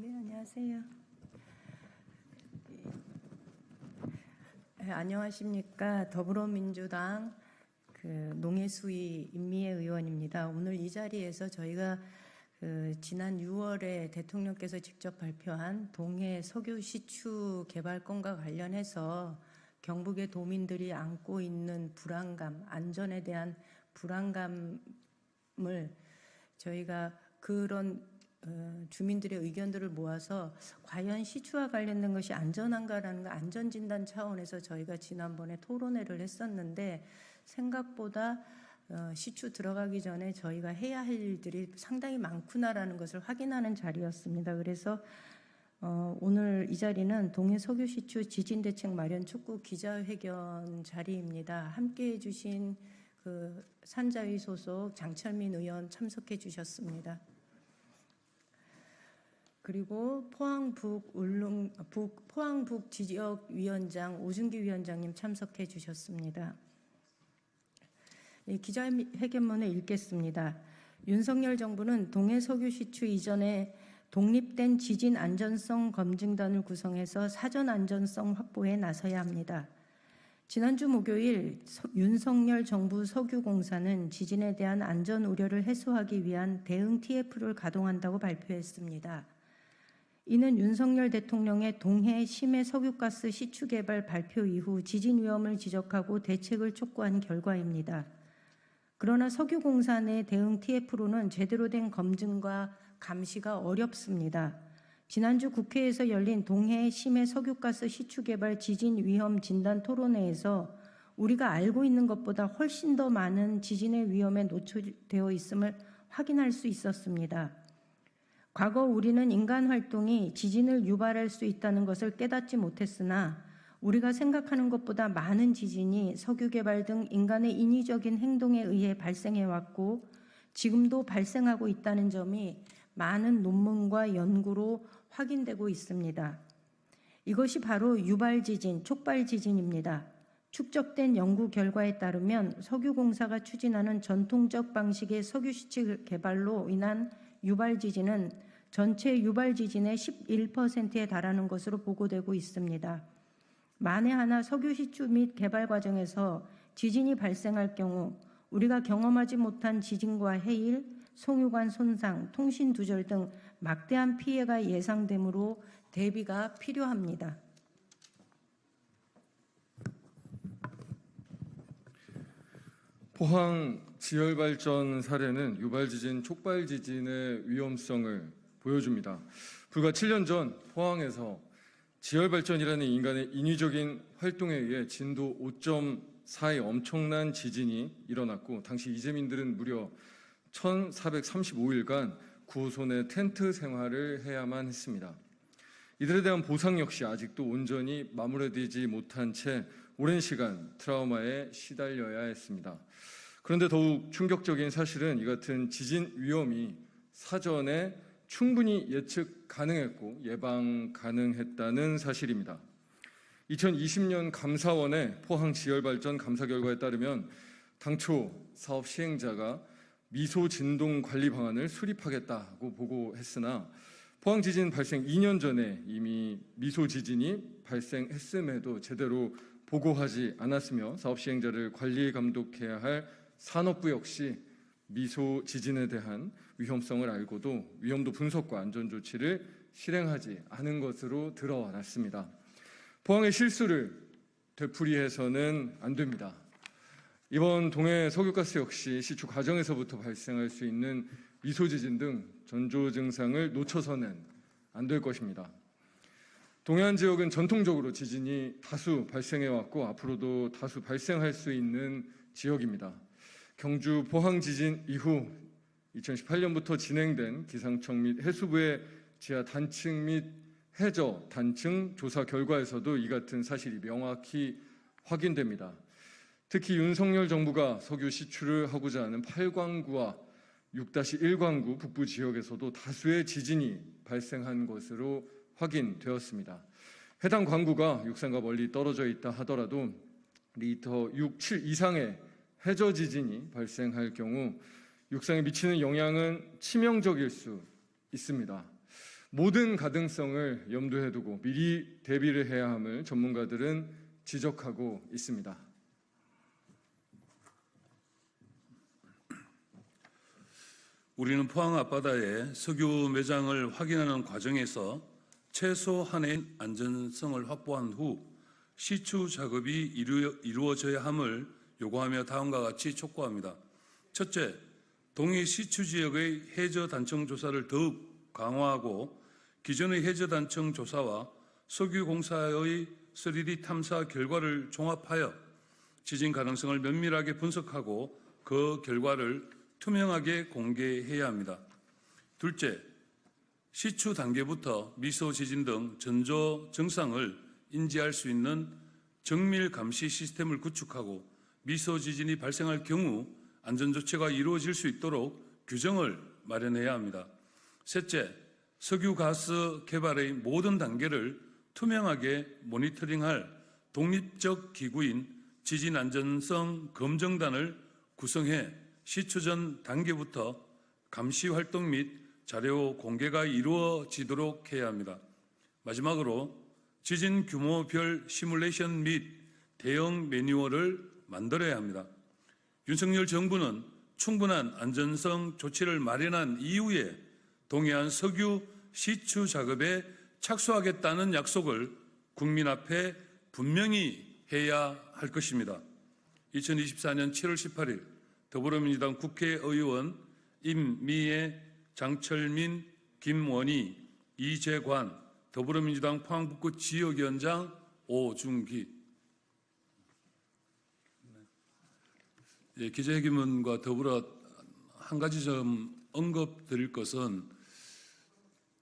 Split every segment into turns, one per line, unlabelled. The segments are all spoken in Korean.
네, 안녕하세요. 안녕하십니까. 더불어민주당 농해수위 임미애 의원입니다. 오늘 이 자리에서 저희가 지난 6월에 대통령께서 직접 발표한 동해 석유 시추 개발권과 관련해서 경북의 도민들이 안고 있는 불안감, 안전에 대한 불안감을 저희가 그런 주민들의 의견들을 모아서 과연 시추와 관련된 것이 안전한가라는 거 안전진단 차원에서 저희가 지난번에 토론회를 했었는데 생각보다 시추 들어가기 전에 저희가 해야 할 일들이 상당히 많구나라는 것을 확인하는 자리였습니다. 그래서 오늘 이 자리는 동해 석유 시추 지진 대책 마련 촉구 기자회견 자리입니다. 함께해 주신 산자위 소속 장철민 의원 참석해 주셨습니다. 그리고 포항북 지역위원장 오준기 위원장님 참석해 주셨습니다. 기자회견문을 읽겠습니다. 윤석열 정부는 동해 석유 시추 이전에 독립된 지진 안전성 검증단을 구성해서 사전 안전성 확보에 나서야 합니다. 지난주 목요일 윤석열 정부 석유공사는 지진에 대한 안전 우려를 해소하기 위한 대응 TF를 가동한다고 발표했습니다. 이는 윤석열 대통령의 동해 심해 석유가스 시추 개발 발표 이후 지진 위험을 지적하고 대책을 촉구한 결과입니다. 그러나 석유공사 내 대응 TF로는 제대로 된 검증과 감시가 어렵습니다. 지난주 국회에서 열린 동해 심해 석유가스 시추 개발 지진 위험 진단 토론회에서 우리가 알고 있는 것보다 훨씬 더 많은 지진의 위험에 노출되어 있음을 확인할 수 있었습니다. 과거 우리는 인간 활동이 지진을 유발할 수 있다는 것을 깨닫지 못했으나 우리가 생각하는 것보다 많은 지진이 석유 개발 등 인간의 인위적인 행동에 의해 발생해왔고 지금도 발생하고 있다는 점이 많은 논문과 연구로 확인되고 있습니다. 이것이 바로 유발지진, 촉발지진입니다. 축적된 연구 결과에 따르면 석유공사가 추진하는 전통적 방식의 석유시추 개발로 인한 유발지진은 전체 유발지진의 11%에 달하는 것으로 보고되고 있습니다. 만에 하나 석유시추 및 개발 과정에서 지진이 발생할 경우 우리가 경험하지 못한 지진과 해일, 송유관 손상, 통신 두절 등 막대한 피해가 예상되므로 대비가 필요합니다.
포항 지열발전 사례는 유발지진, 촉발지진의 위험성을 보여줍니다. 불과 7년 전 포항에서 지열발전이라는 인간의 인위적인 활동에 의해 진도 5.4의 엄청난 지진이 일어났고 당시 이재민들은 무려 1435일간 구호소 내 텐트 생활을 해야만 했습니다. 이들에 대한 보상 역시 아직도 온전히 마무리되지 못한 채 오랜 시간 트라우마에 시달려야 했습니다. 그런데 더욱 충격적인 사실은 이 같은 지진 위험이 사전에 충분히 예측 가능했고 예방 가능했다는 사실입니다. 2020년 감사원의 포항 지열발전 감사 결과에 따르면 당초 사업 시행자가 미소 진동 관리 방안을 수립하겠다고 보고했으나 포항 지진 발생 2년 전에 이미 미소 지진이 발생했음에도 제대로 보고하지 않았으며 사업 시행자를 관리 감독해야 할 산업부 역시 미소 지진에 대한 위험성을 알고도 위험도 분석과 안전 조치를 실행하지 않은 것으로 드러났습니다. 포항의 실수를 되풀이해서는 안 됩니다. 이번 동해 석유가스 역시 시추 과정에서부터 발생할 수 있는 미소 지진 등 전조 증상을 놓쳐서는 안 될 것입니다. 동해안 지역은 전통적으로 지진이 다수 발생해왔고 앞으로도 다수 발생할 수 있는 지역입니다. 경주 포항 지진 이후 2018년부터 진행된 기상청 및 해수부의 지하 단층 및 해저 단층 조사 결과에서도 이 같은 사실이 명확히 확인됩니다. 특히 윤석열 정부가 석유 시추를 하고자 하는 8광구와 6-1광구 북부 지역에서도 다수의 지진이 발생한 것으로 확인되었습니다. 해당 광구가 육상과 멀리 떨어져 있다 하더라도 리터 6, 7 이상의 해저 지진이 발생할 경우 육상에 미치는 영향은 치명적일 수 있습니다. 모든 가능성을 염두에 두고 미리 대비를 해야 함을 전문가들은 지적하고 있습니다.
우리는 포항 앞바다에 석유 매장을 확인하는 과정에서 최소한의 안전성을 확보한 후 시추 작업이 이루어져야 함을 요구하며 다음과 같이 촉구합니다. 첫째, 동해 시추 지역의 해저 단청 조사를 더욱 강화하고 기존의 해저 단청 조사와 석유공사의 3D 탐사 결과를 종합하여 지진 가능성을 면밀하게 분석하고 그 결과를 투명하게 공개해야 합니다. 둘째, 시추 단계부터 미소 지진 등 전조 증상을 인지할 수 있는 정밀 감시 시스템을 구축하고 미소 지진이 발생할 경우 안전조치가 이루어질 수 있도록 규정을 마련해야 합니다. 셋째, 석유가스 개발의 모든 단계를 투명하게 모니터링할 독립적 기구인 지진안전성 검증단을 구성해 시추 전 단계부터 감시 활동 및 자료 공개가 이루어지도록 해야 합니다. 마지막으로 지진 규모별 시뮬레이션 및 대응 매뉴얼을 만들어야 합니다. 윤석열 정부는 충분한 안전성 조치를 마련한 이후에 동해안 석유 시추 작업에 착수하겠다는 약속을 국민 앞에 분명히 해야 할 것입니다. 2024년 7월 18일 더불어민주당 국회의원 임미애, 장철민, 김원희, 이재관, 더불어민주당 포항북구 지역위원장 오중기. 기자회견문과 더불어 한 가지 좀 언급드릴 것은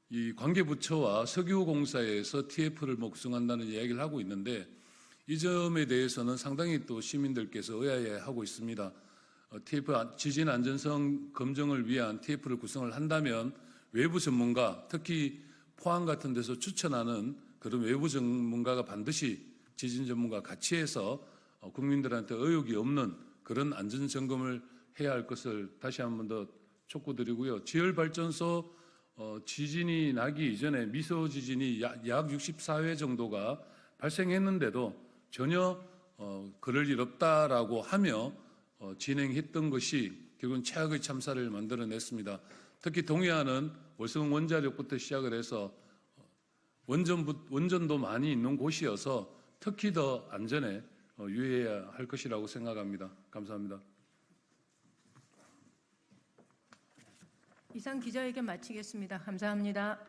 이 관계부처와 석유공사에서 TF를 구성한다는 이야기를 하고 있는데 이 점에 대해서는 상당히 또 시민들께서 의아해하고 있습니다. TF 지진 안전성 검증을 위한 TF를 구성을 한다면 외부 전문가, 특히 포항 같은 데서 추천하는 그런 외부 전문가가 반드시 지진 전문가 같이 해서 국민들한테 의혹이 없는 그런 안전 점검을 해야 할 것을 다시 한 번 더 촉구드리고요. 지열발전소 지진이 나기 이전에 미소 지진이 약 64회 정도가 발생했는데도 전혀 그럴 일 없다라고 하며 진행했던 것이 결국은 최악의 참사를 만들어냈습니다. 특히 동해안은 월성 원자력부터 시작을 해서 원전도 많이 있는 곳이어서 특히 더 안전에 유의해야 할 것이라고 생각합니다. 감사합니다.
이상 기자회견 마치겠습니다. 감사합니다.